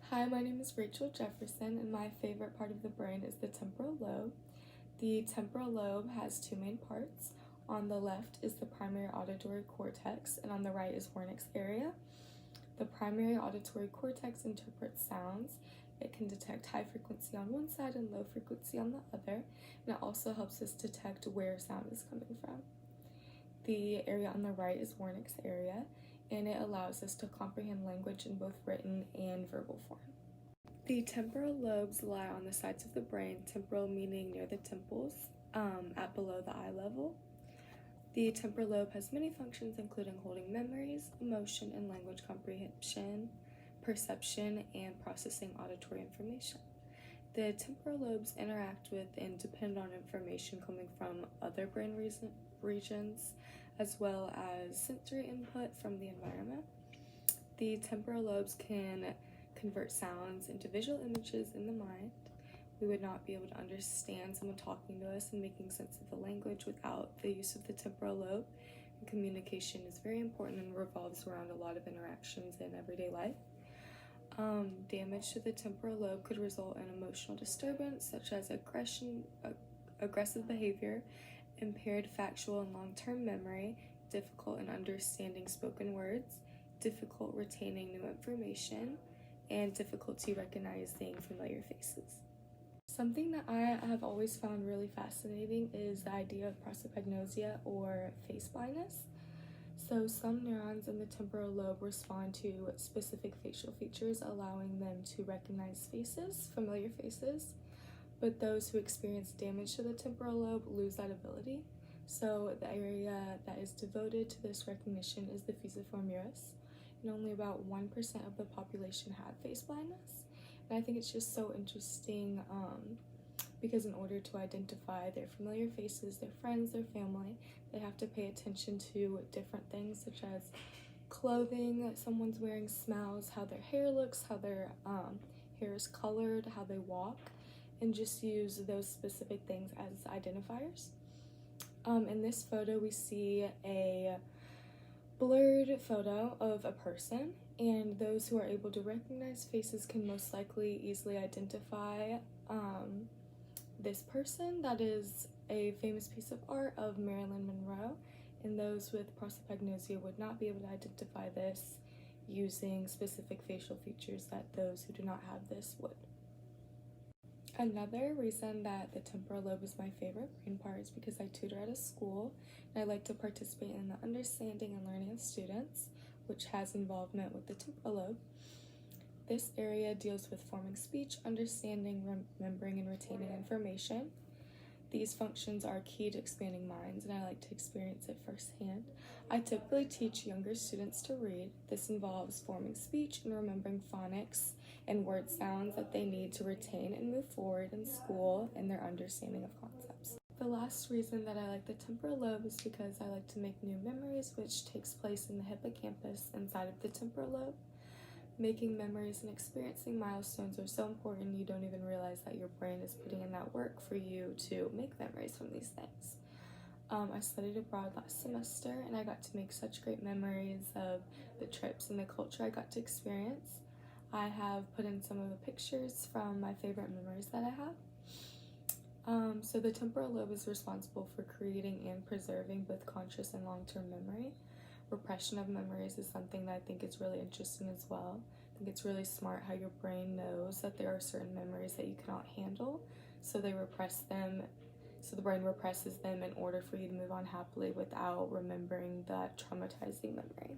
Hi, my name is Rachel Jefferson, and my favorite part of the brain is the temporal lobe. The temporal lobe has two main parts. On the left is the primary auditory cortex, and on the right is Wernicke's area. The primary auditory cortex interprets sounds. It can detect high frequency on one side and low frequency on the other, and it also helps us detect where sound is coming from. The area on the right is Wernicke's area, and it allows us to comprehend language in both written and verbal form. The temporal lobes lie on the sides of the brain, temporal meaning near the temples, at below the eye level. The temporal lobe has many functions, including holding memories, emotion and language comprehension, perception, and processing auditory information. The temporal lobes interact with and depend on information coming from other brain regions, as well as sensory input from the environment. The temporal lobes can convert sounds into visual images in the mind. We would not be able to understand someone talking to us and making sense of the language without the use of the temporal lobe. And communication is very important and revolves around a lot of interactions in everyday life. Damage to the temporal lobe could result in emotional disturbance, such as aggressive behavior, impaired factual and long-term memory, difficult in understanding spoken words, difficult retaining new information, and difficulty recognizing familiar faces. Something that I have always found really fascinating is the idea of prosopagnosia, or face blindness. So some neurons in the temporal lobe respond to specific facial features, allowing them to recognize faces, familiar faces, but those who experience damage to the temporal lobe lose that ability. So the area that is devoted to this recognition is the fusiform iris, and only about 1% of the population have face blindness. And I think it's just so interesting because in order to identify their familiar faces, their friends, their family, they have to pay attention to different things such as clothing someone's wearing, smells, how their hair looks, how their hair is colored, how they walk, and just use those specific things as identifiers. In this photo, we see a blurred photo of a person, and those who are able to recognize faces can most likely easily identify this person. That is a famous piece of art of Marilyn Monroe, and those with prosopagnosia would not be able to identify this using specific facial features that those who do not have this would. Another reason that the temporal lobe is my favorite brain part is because I tutor at a school, and I like to participate in the understanding and learning of students, which has involvement with the temporal lobe. This area deals with forming speech, understanding, remembering, and retaining information. These functions are key to expanding minds, and I like to experience it firsthand. I typically teach younger students to read. This involves forming speech and remembering phonics and word sounds that they need to retain and move forward in school in their understanding of concepts. The last reason that I like the temporal lobe is because I like to make new memories, which takes place in the hippocampus inside of the temporal lobe. Making memories and experiencing milestones are so important you don't even realize that your brain is putting in that work for you to make memories from these things. I studied abroad last semester, and I got to make such great memories of the trips and the culture I got to experience. I have put in some of the pictures from my favorite memories that I have. So the temporal lobe is responsible for creating and preserving both conscious and long-term memory. Repression of memories is something that I think is really interesting as well. I think it's really smart how your brain knows that there are certain memories that you cannot handle, so they repress them. So the brain represses them in order for you to move on happily without remembering that traumatizing memory.